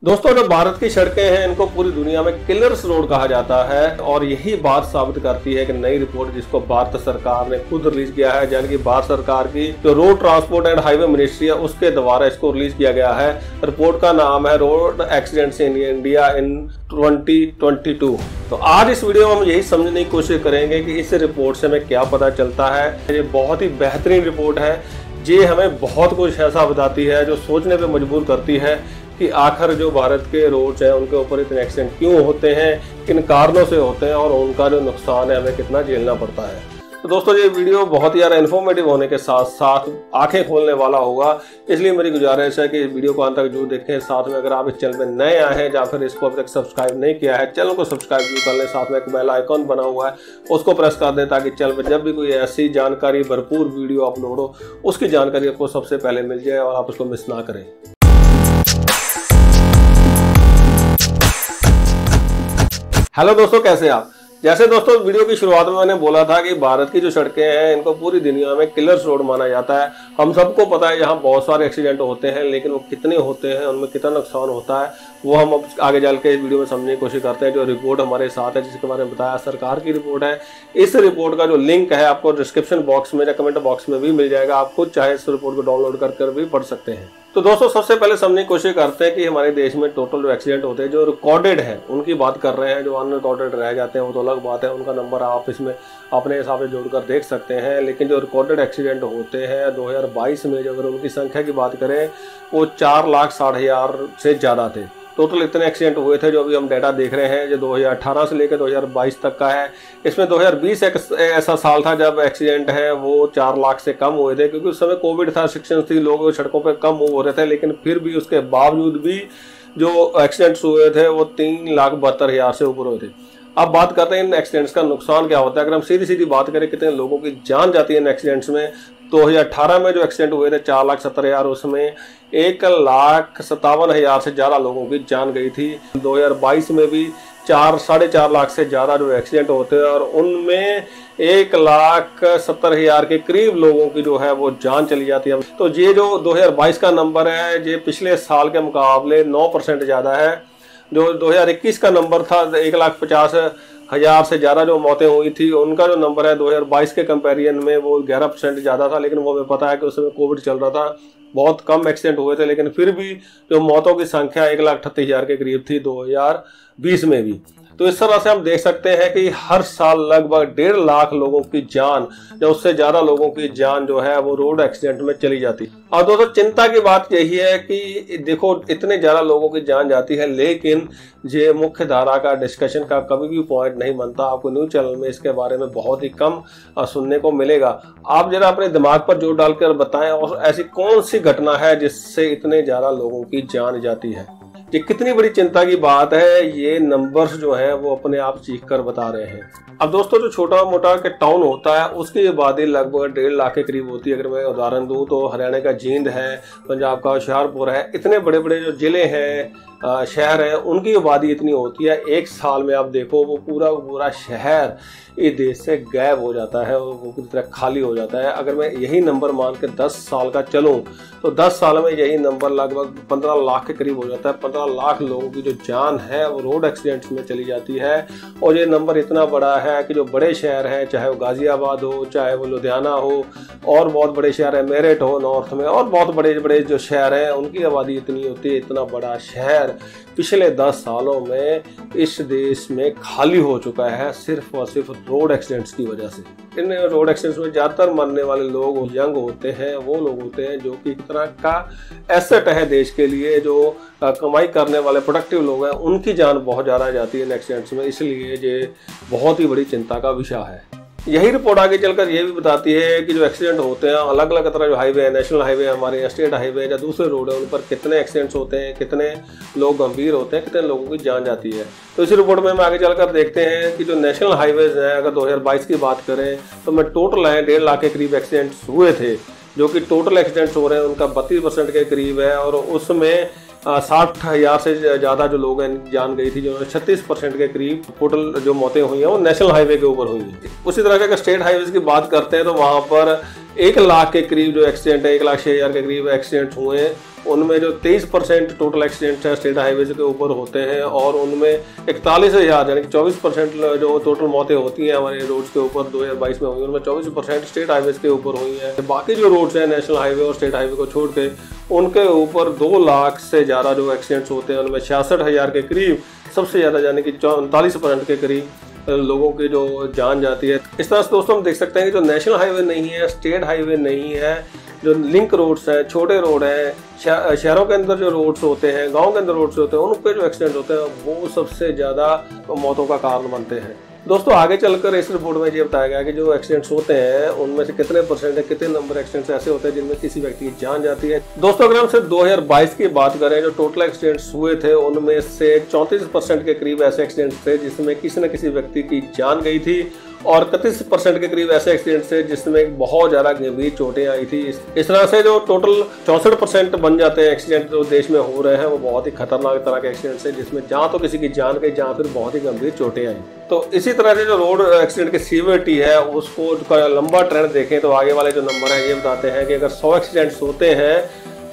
दोस्तों, जो भारत की सड़कें हैं इनको पूरी दुनिया में किलर्स रोड कहा जाता है और यही बात साबित करती है कि नई रिपोर्ट जिसको भारत सरकार ने खुद रिलीज किया है, यानी कि भारत सरकार की जो road transport and highway ministry है उसके द्वारा इसको रिलीज किया गया है। रिपोर्ट का नाम है road accidents in India in 2022। तो आज इस वीडियो में हम यही समझने की कोशिश करेंगे कि इस रिपोर्ट से हमें क्या पता चलता है। ये बहुत ही बेहतरीन रिपोर्ट है। ये हमें बहुत कुछ ऐसा बताती है जो सोचने पे मजबूर करती है कि आखिर जो भारत के रोड्स हैं उनके ऊपर इतने एक्सीडेंट क्यों होते हैं, किन कारणों से होते हैं और उनका जो नुकसान है हमें कितना झेलना पड़ता है। तो दोस्तों, ये वीडियो बहुत ही ज़्यादा इन्फॉर्मेटिव होने के साथ साथ आंखें खोलने वाला होगा, इसलिए मेरी गुजारिश है कि इस वीडियो को अंत तक जरूर देखें। साथ में अगर आप इस चैनल में नए आए हैं या फिर इसको अभी तक सब्सक्राइब नहीं किया है, चैनल को सब्सक्राइब जरूर कर लें। साथ में एक बेल आइकॉन बना हुआ है उसको प्रेस कर दें ताकि चैनल पर जब भी कोई ऐसी जानकारी भरपूर वीडियो अपलोड हो उसकी जानकारी आपको सबसे पहले मिल जाए और आप उसको मिस ना करें। हेलो दोस्तों, कैसे आप? जैसे दोस्तों वीडियो की शुरुआत में मैंने बोला था कि भारत की जो सड़कें हैं इनको पूरी दुनिया में किलर्स रोड माना जाता है। हम सबको पता है यहाँ बहुत सारे एक्सीडेंट होते हैं, लेकिन वो कितने होते हैं, उनमें कितना नुकसान होता है, वो हम अब आगे चल के इस वीडियो में समझने की कोशिश करते हैं। जो रिपोर्ट हमारे साथ है जिसके बारे में बताया, सरकार की रिपोर्ट है। इस रिपोर्ट का जो लिंक है आपको डिस्क्रिप्शन बॉक्स में या कमेंट बॉक्स में भी मिल जाएगा। आप खुद चाहे इस रिपोर्ट को डाउनलोड कर भी पढ़ सकते हैं। तो दोस्तों, सबसे पहले समझने की कोशिश करते हैं कि हमारे देश में टोटल जो एक्सीडेंट होते हैं, जो रिकॉर्डेड है उनकी बात कर रहे हैं। जो अनरिकॉर्डेड रह जाते हैं वो तो अलग बात है, उनका नंबर आप इसमें अपने हिसाब से जोड़कर देख सकते हैं। लेकिन जो रिकॉर्डेड एक्सीडेंट होते हैं 2022 में, जो अगर उनकी संख्या की बात करें वो 4,60,000 से ज़्यादा थे। टोटल इतने एक्सीडेंट हुए थे जो अभी हम डेटा देख रहे हैं, जो 2018 से लेकर 2022 तक का है। इसमें 2020 एक ऐसा साल था जब एक्सीडेंट है वो 4 लाख से कम हुए थे, क्योंकि उस समय कोविड था, रिस्ट्रिक्शन थी, लोग सड़कों पर कम मूव हो रहे थे। लेकिन फिर भी उसके बावजूद भी जो एक्सीडेंट्स हुए थे वो 3,72,000 से ऊपर हुए थे। अब बात करते हैं इन एक्सीडेंट्स का नुकसान क्या होता है। अगर हम सीधी सीधी बात करें कितने लोगों की जान जाती है इन एक्सीडेंट्स में, 2018 में जो एक्सीडेंट हुए थे 4,70,000, उसमें 1,57,000 से ज़्यादा लोगों की जान गई थी। 2022 में भी 4-4.5 लाख से ज़्यादा जो एक्सीडेंट होते हैं और उनमें 1,70,000 के करीब लोगों की जो है वो जान चली जाती है। तो ये जो 2022 का नंबर है ये पिछले साल के मुकाबले 9% ज़्यादा है। जो 2021 का नंबर था 1,50,000 से ज़्यादा जो मौतें हुई थी, उनका जो नंबर है 2022 के कंपैरिजन में वो 11% ज़्यादा था। लेकिन वो हमें पता है कि उस समय कोविड चल रहा था, बहुत कम एक्सीडेंट हुए थे, लेकिन फिर भी जो मौतों की संख्या 1,38,000 के करीब थी 2020 में भी। तो इस तरह से हम देख सकते हैं कि हर साल लगभग 1.5 लाख लोगों की जान या उससे ज़्यादा लोगों की जान जो है वो रोड एक्सीडेंट में चली जाती। और दोस्तों, चिंता की बात यही है कि देखो इतने ज़्यादा लोगों की जान जाती है, लेकिन ये मुख्य धारा का डिस्कशन का कभी भी पॉइंट नहीं बनता। आपको न्यूज़ चैनल में इसके बारे में बहुत ही कम सुनने को मिलेगा। आप जरा अपने दिमाग पर जोर डालकर बताएं और ऐसी कौन सी घटना है जिससे इतने ज़्यादा लोगों की जान जाती है। ये कितनी बड़ी चिंता की बात है, ये नंबर्स जो है वो अपने आप चीख कर बता रहे हैं। अब दोस्तों, जो छोटा मोटा के टाउन होता है उसकी आबादी लगभग 1.5 लाख के करीब होती है। अगर मैं उदाहरण दूं तो हरियाणा का जींद है, पंजाब का होशियारपुर है, इतने बड़े बड़े जो जिले हैं, शहर है, उनकी आबादी इतनी होती है। एक साल में आप देखो वो पूरा शहर इस देश से गायब हो जाता है, वो पूरी तरह खाली हो जाता है। अगर मैं यही नंबर मान के 10 साल का चलूं तो 10 साल में यही नंबर लगभग 15 लाख के करीब हो जाता है। 15 लाख लोगों की जो जान है वो रोड एक्सीडेंट्स में चली जाती है। और ये नंबर इतना बड़ा है कि जो बड़े शहर हैं, चाहे वो गाजियाबाद हो, चाहे वो लुधियाना हो, और बहुत बड़े शहर है मेरठ हो नॉर्थ में, और बहुत बड़े बड़े जो शहर हैं उनकी आबादी इतनी होती है। इतना बड़ा शहर पिछले 10 सालों में इस देश में खाली हो चुका है सिर्फ और सिर्फ रोड एक्सीडेंट्स की वजह से। इन रोड एक्सीडेंट्स में ज़्यादातर मरने वाले लोग यंग होते हैं, वो लोग होते हैं जो कि एक तरह का एसेट है देश के लिए। जो कमाई करने वाले प्रोडक्टिव लोग हैं उनकी जान बहुत ज़्यादा जाती है इन एक्सीडेंट्स में, इसलिए ये बहुत ही बड़ी चिंता का विषय है। यही रिपोर्ट आगे चलकर ये भी बताती है कि जो एक्सीडेंट होते हैं अलग अलग तरह जो हाईवे है, नेशनल हाईवे हमारे, स्टेट हाईवे या दूसरे रोड है, उन पर कितने एक्सीडेंट्स होते हैं, कितने लोग गंभीर होते हैं, कितने लोगों की जान जाती है। तो इस रिपोर्ट में हम आगे चलकर देखते हैं कि जो नेशनल हाईवेज हैं, अगर 2022 की बात करें तो में टोटल है 1.5 लाख के करीब एक्सीडेंट्स हुए थे। जो कि टोटल एक्सीडेंट्स हो रहे हैं उनका 32% के करीब है, और उसमें 60,000 से ज़्यादा जो लोग हैं जान गई थी, जो 36% के करीब टोटल जो मौतें हुई हैं वो नेशनल हाईवे के ऊपर हुई हैं। उसी तरह के अगर स्टेट हाईवे की बात करते हैं तो वहाँ पर 1 लाख के करीब जो एक्सीडेंट है, 1,06,000 के करीब एक्सीडेंट हुए हैं। उनमें जो 23% टोटल एक्सीडेंट्स हैं स्टेट हाईवेज के ऊपर होते हैं और उनमें 41,000 यानी कि 24% जो टोटल मौतें होती हैं हमारे रोड्स के ऊपर 2022 में हुई, उनमें 24% स्टेट हाईवेज के ऊपर हुई हैं। बाकी जो रोड्स हैं नेशनल हाईवे और स्टेट हाईवे को छोड़ के उनके ऊपर 2 लाख से ज़्यादा जो एक्सीडेंट्स होते हैं, उनमें 66,000 के करीब सबसे ज़्यादा यानी कि 39% के करीब लोगों की जो जान जाती है। इस तरह से दोस्तों हम देख सकते हैं कि जो नेशनल हाईवे नहीं है, स्टेट हाईवे नहीं है, जो लिंक रोड्स हैं, छोटे रोड हैं, शहरों के अंदर जो रोड्स होते हैं, गांव के अंदर रोड्स होते हैं, उन पर जो एक्सीडेंट होते हैं वो सबसे ज़्यादा मौतों का कारण बनते हैं। दोस्तों आगे चलकर इस रिपोर्ट में ये बताया गया कि जो एक्सीडेंट्स होते हैं उनमें से कितने परसेंट है, कितने नंबर एक्सीडेंट्स ऐसे होते हैं जिनमें किसी व्यक्ति की जान जाती है। दोस्तों अगर हम सिर्फ 2022 की बात करें, जो टोटल एक्सीडेंट्स हुए थे उनमें से 34% के करीब ऐसे एक्सीडेंट्स थे जिसमें किसी न किसी व्यक्ति की जान गई थी और 31% के करीब ऐसे एक्सीडेंट्स थे जिसमें बहुत ज़्यादा गंभीर चोटें आई थी। इस तरह से जो टोटल 64% बन जाते हैं एक्सीडेंट जो देश में हो रहे हैं वो बहुत ही खतरनाक तरह के एक्सीडेंट्स हैं जिसमें जहाँ तो किसी की जान गई, जहाँ फिर बहुत ही गंभीर चोटें आई। तो इसी तरह से जो रोड एक्सीडेंट की सीवियरिटी है उसको लंबा ट्रेंड देखें तो आगे वाले जो नंबर है ये बताते हैं कि अगर 100 एक्सीडेंट्स होते हैं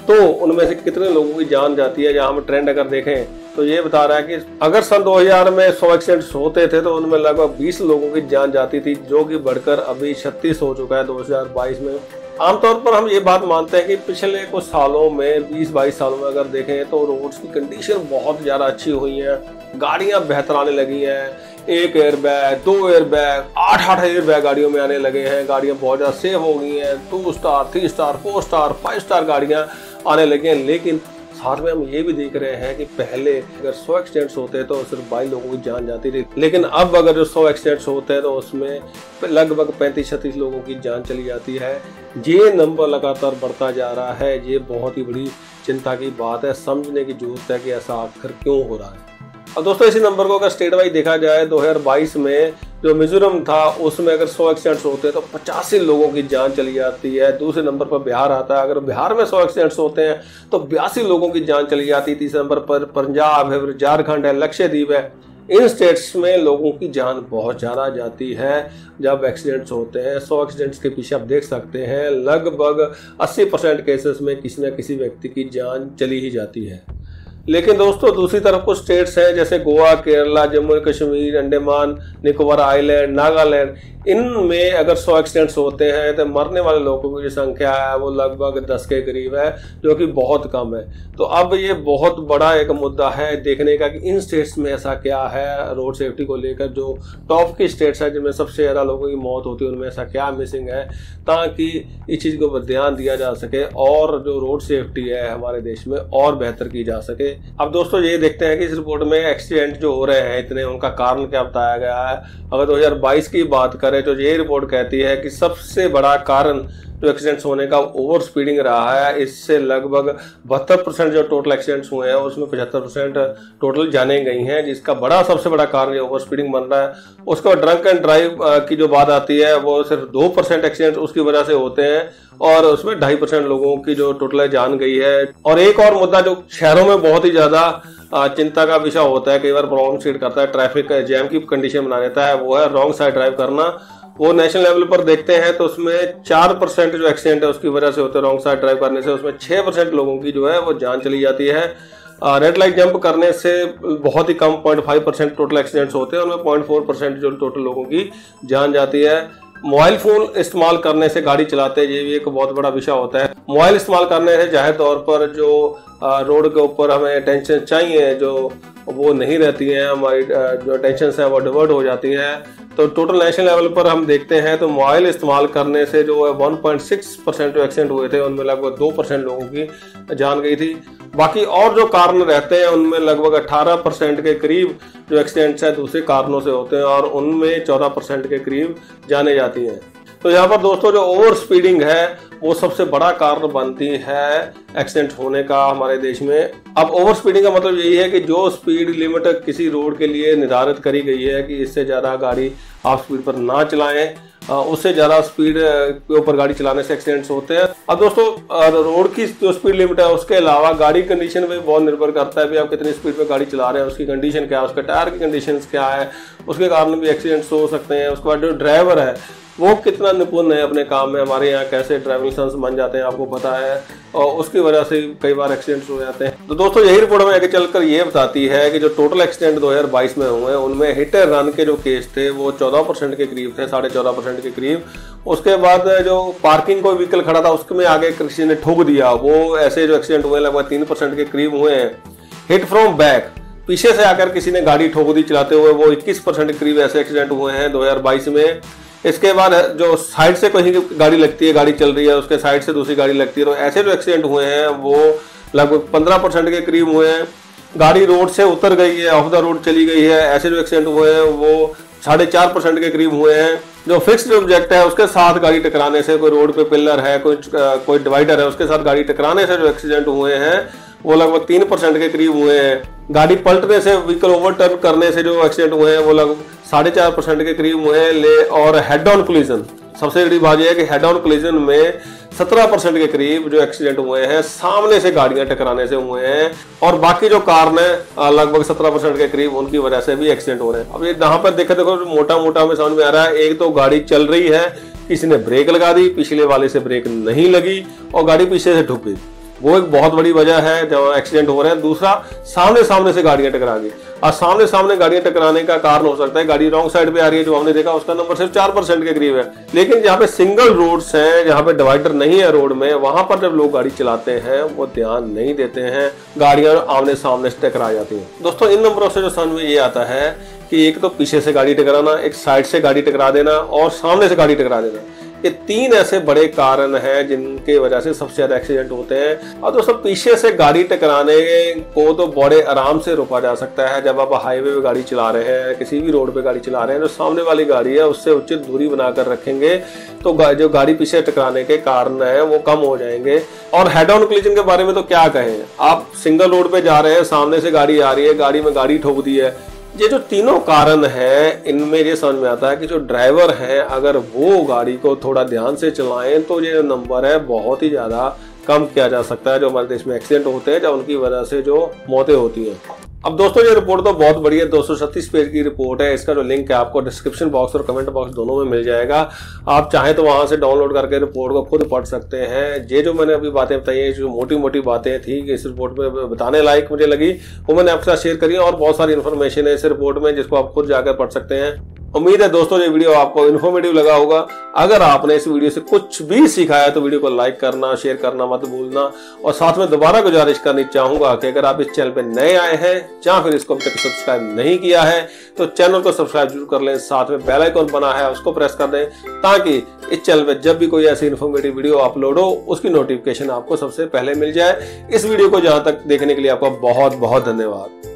तो उनमें से कितने लोगों की जान जाती है। जहाँ हम ट्रेंड अगर देखें तो ये बता रहा है कि अगर सन 2000 में 100 एक्सीडेंट्स होते थे तो उनमें लगभग 20 लोगों की जान जाती थी, जो कि बढ़कर अभी 36 हो चुका है 2022 में। आमतौर पर हम ये बात मानते हैं कि पिछले कुछ सालों में 20-22 सालों में अगर देखें तो रोड्स की कंडीशन बहुत ज़्यादा अच्छी हुई है, गाड़ियाँ बेहतर आने लगी हैं, 1 एयरबैग, 2 एयरबैग, 8 एयरबैग गाड़ियों में आने लगे हैं, गाड़ियाँ बहुत ज़्यादा सेफ हो गई हैं, 2 स्टार, 3 स्टार, 4 स्टार, 5 स्टार गाड़ियाँ आने लगे हैं। लेकिन साथ में हम ये भी देख रहे हैं कि पहले अगर 100 एक्सीडेंट्स होते तो सिर्फ 22 लोगों की जान जाती थी, लेकिन अब अगर जो 100 एक्सीडेंट्स होते हैं तो उसमें लगभग 35-36 लोगों की जान चली जाती है। ये नंबर लगातार बढ़ता जा रहा है, ये बहुत ही बड़ी चिंता की बात है। समझने की जरूरत है कि ऐसा आखिर क्यों हो रहा है। अब दोस्तों इसी नंबर को अगर स्टेट वाइज देखा जाए 2022 में जो मिजोरम था उसमें अगर 100 एक्सीडेंट्स होते हैं तो 85 लोगों की जान चली जाती है। दूसरे नंबर पर बिहार आता है, अगर बिहार में 100 एक्सीडेंट्स होते हैं तो 82 लोगों की जान चली जाती है। तीसरे नंबर पर पंजाब है, फिर झारखंड है, लक्षद्वीप है। इन स्टेट्स में लोगों की जान बहुत ज़्यादा जाती है जब एक्सीडेंट्स होते हैं। 100 एक्सीडेंट्स के पीछे आप देख सकते हैं लगभग 80% केसेस में किसी न किसी व्यक्ति की जान चली ही जाती है। लेकिन दोस्तों दूसरी तरफ कुछ स्टेट्स हैं जैसे गोवा, केरला, जम्मू कश्मीर, अंडमान निकोबार आइलैंड, नागालैंड, इनमें अगर 100 एक्सीडेंट्स होते हैं तो मरने वाले लोगों की जो संख्या है वो लगभग 10 के करीब है, जो कि बहुत कम है। तो अब ये बहुत बड़ा एक मुद्दा है देखने का कि इन स्टेट्स में ऐसा क्या है रोड सेफ्टी को लेकर। जो टॉप की स्टेट्स है जिनमें सबसे ज़्यादा लोगों की मौत होती है उनमें ऐसा क्या मिसिंग है, ताकि इस चीज़ को ध्यान दिया जा सके और जो रोड सेफ्टी है हमारे देश में और बेहतर की जा सके। अब दोस्तों ये देखते हैं कि इस रिपोर्ट में एक्सीडेंट जो हो रहे हैं इतने, उनका कारण क्या बताया गया है। अगर 2022 की बात करें तो ये रिपोर्ट कहती है कि सबसे बड़ा कारण जो एक्सीडेंट्स होने का ओवर स्पीडिंग रहा है। इससे लगभग 72% जो टोटल एक्सीडेंट्स हुए हैं उसमें 75% टोटल जाने गई हैं, जिसका सबसे बड़ा कारण ये ओवर स्पीडिंग बन रहा है। उसके बाद ड्रंक एंड ड्राइव की जो बात आती है वो सिर्फ 2% एक्सीडेंट उसकी वजह से होते हैं और उसमें 2.5% लोगों की जो टोटल जान गई है। और एक और मुद्दा जो शहरों में बहुत ही ज्यादा चिंता का विषय होता है, कई बार रॉन्ग साइड करता है, ट्रैफिक जैम की कंडीशन बना देता है, वो है रॉन्ग साइड ड्राइव करना। वो नेशनल लेवल पर देखते हैं तो उसमें 4% जो एक्सीडेंट है उसकी वजह से होते हैं रॉन्ग साइड ड्राइव करने से, उसमें 6% लोगों की जो है वो जान चली जाती है। रेड लाइट जंप करने से बहुत ही कम 0.5% टोटल एक्सीडेंट्स होते हैं, उनमें 0.4% जो टोटल लोगों की जान जाती है। मोबाइल फोन इस्तेमाल करने से गाड़ी चलाते हैं, ये भी एक बहुत बड़ा विषय होता है। मोबाइल इस्तेमाल करने से जाहिर तौर पर जो रोड के ऊपर हमें टेंशन चाहिए जो वो नहीं रहती है, हमारी जो टेंशन है वो डिवर्ट हो जाती है। तो टोटल नेशनल लेवल पर हम देखते हैं तो मोबाइल इस्तेमाल करने से जो है 1.6% जो एक्सीडेंट हुए थे उनमें लगभग 2% लोगों की जान गई थी। बाकी और जो कारण रहते हैं उनमें लगभग 18% के करीब जो एक्सीडेंट्स हैं दूसरे कारणों से होते हैं और उनमें 14% के करीब जाने जाती हैं। तो यहाँ पर दोस्तों जो ओवर स्पीडिंग है वो सबसे बड़ा कारण बनती है एक्सीडेंट होने का हमारे देश में। अब ओवर स्पीडिंग का मतलब यही है कि जो स्पीड लिमिट किसी रोड के लिए निर्धारित करी गई है कि इससे ज़्यादा गाड़ी आप स्पीड पर ना चलाएं, उससे ज़्यादा स्पीड के ऊपर गाड़ी चलाने से एक्सीडेंट्स होते हैं। अब दोस्तों रोड की जो स्पीड लिमिट है उसके अलावा गाड़ी कंडीशन पे बहुत निर्भर करता है भी आप कितनी स्पीड पे गाड़ी चला रहे हैं, उसकी कंडीशन क्या है, उसके टायर की कंडीशन क्या है, उसके कारण भी एक्सीडेंट्स हो सकते हैं। उसके बाद जो ड्राइवर है वो कितना निपुण है अपने काम में, हमारे यहाँ कैसे ड्राइविंग लाइसेंस बन जाते हैं आपको पता है, और उसकी वजह से कई बार एक्सीडेंट्स हो जाते हैं। तो दोस्तों यही रिपोर्ट में आगे चलकर ये बताती है कि जो टोटल एक्सीडेंट 2022 में हुए उनमें हिट एंड रन के जो केस थे वो 14% के करीब थे, 14.5% के करीब। उसके बाद जो पार्किंग कोई व्हीकल खड़ा था उसमें आगे किसी ने ठोक दिया, वो ऐसे जो एक्सीडेंट हुए लगभग 3% के करीब हुए हैं। हिट फ्रॉम बैक, पीछे से आकर किसी ने गाड़ी ठोक दी चलाते हुए, वो 21% के करीब ऐसे एक्सीडेंट हुए हैं 2022 में। इसके बाद जो साइड से कहीं गाड़ी लगती है, गाड़ी चल रही है उसके साइड से दूसरी गाड़ी लगती है, तो ऐसे जो एक्सीडेंट हुए हैं वो लगभग 15% के करीब हुए हैं। गाड़ी रोड से उतर गई है, ऑफ द रोड चली गई है, ऐसे जो एक्सीडेंट हुए हैं वो 4.5% के करीब हुए हैं। जो फिक्स्ड ऑब्जेक्ट है उसके साथ गाड़ी टकराने से, कोई रोड पे पिलर है, कोई डिवाइडर है, उसके साथ गाड़ी टकराने से जो एक्सीडेंट हुए हैं वो लगभग 3% के करीब हुए हैं। गाड़ी पलटने से, व्हीकल ओवरटर्न करने से जो एक्सीडेंट हुए हैं वो लगभग 4.5% के करीब हुए हैं। और हेड ऑन कोलिजन, सबसे बड़ी बात यह है कि हेड ऑन कोलिजन में 17% के करीब जो एक्सीडेंट हुए हैं सामने से गाड़ियां टकराने से हुए हैं, और बाकी जो कारण है लगभग 17% के करीब उनकी वजह से भी एक्सीडेंट हो रहे हैं। अब ये यहाँ पर देखो मोटा मोटा हमें समझ में आ रहा है, एक तो गाड़ी चल रही है, किसी ने ब्रेक लगा दी, पिछले वाले से ब्रेक नहीं लगी और गाड़ी पीछे से ठुक गई, वो एक बहुत बड़ी वजह है जब एक्सीडेंट हो रहे हैं। दूसरा, सामने से गाड़ियां टकरा गई, और सामने गाड़ियां टकराने का कारण हो सकता है गाड़ी रॉन्ग साइड पे आ रही है, जो हमने देखा उसका नंबर सिर्फ 4% के करीब है। लेकिन जहाँ पे सिंगल रोड्स हैं, जहाँ पे डिवाइडर नहीं है रोड में, वहां पर जब लोग गाड़ी चलाते हैं वो ध्यान नहीं देते हैं, गाड़ियां आमने सामने से टकरा जाती हैं। दोस्तों इन नंबरों से जो समझ में ये आता है कि एक तो पीछे से गाड़ी टकराना, एक साइड से गाड़ी टकरा देना और सामने से गाड़ी टकरा देना, ये 3 ऐसे बड़े कारण हैं जिनके वजह से सबसे ज्यादा एक्सीडेंट होते हैं। और दोस्तों पीछे से गाड़ी टकराने को तो बड़े आराम से रोका जा सकता है। जब आप हाईवे पे गाड़ी चला रहे हैं, किसी भी रोड पे गाड़ी चला रहे हैं, जो सामने वाली गाड़ी है उससे उचित दूरी बनाकर रखेंगे तो जो गाड़ी पीछे टकराने के कारण है वो कम हो जाएंगे। और हेड ऑन कोलिजन के बारे में तो क्या कहें, आप सिंगल रोड पे जा रहे हैं, सामने से गाड़ी आ रही है, गाड़ी में गाड़ी ठोक दी है, ये जो तीनों कारण हैं इनमें ये समझ में आता है कि जो ड्राइवर हैं अगर वो गाड़ी को थोड़ा ध्यान से चलाएं तो ये नंबर है बहुत ही ज्यादा कम किया जा सकता है जो हमारे देश में एक्सीडेंट होते हैं, जब उनकी वजह से जो मौतें होती हैं। अब दोस्तों ये रिपोर्ट तो बहुत बड़ी है, 236 पेज की रिपोर्ट है। इसका जो लिंक है आपको डिस्क्रिप्शन बॉक्स और कमेंट बॉक्स दोनों में मिल जाएगा। आप चाहें तो वहां से डाउनलोड करके रिपोर्ट को खुद पढ़ सकते हैं। ये जो मैंने अभी बातें बताई है, जो मोटी मोटी बातें थी कि इस रिपोर्ट में बताने लायक मुझे लगी, वो मैंने आपके साथ शेयर करी, और बहुत सारी इन्फॉर्मेशन है इस रिपोर्ट में जिसको आप खुद जाकर पढ़ सकते हैं। उम्मीद है दोस्तों ये वीडियो आपको इन्फॉर्मेटिव लगा होगा। अगर आपने इस वीडियो से कुछ भी सीखा है तो वीडियो को लाइक करना, शेयर करना मत भूलना, और साथ में दोबारा गुजारिश करनी चाहूंगा कि अगर आप इस चैनल पे नए आए हैं या फिर इसको अभी तक सब्सक्राइब नहीं किया है तो चैनल को सब्सक्राइब जरूर कर लें, साथ में बेल आइकन बना है उसको प्रेस कर दें ताकि इस चैनल पे जब भी कोई ऐसी इन्फॉर्मेटिव वीडियो अपलोड हो उसकी नोटिफिकेशन आपको सबसे पहले मिल जाए। इस वीडियो को जहां तक देखने के लिए आपका बहुत बहुत धन्यवाद।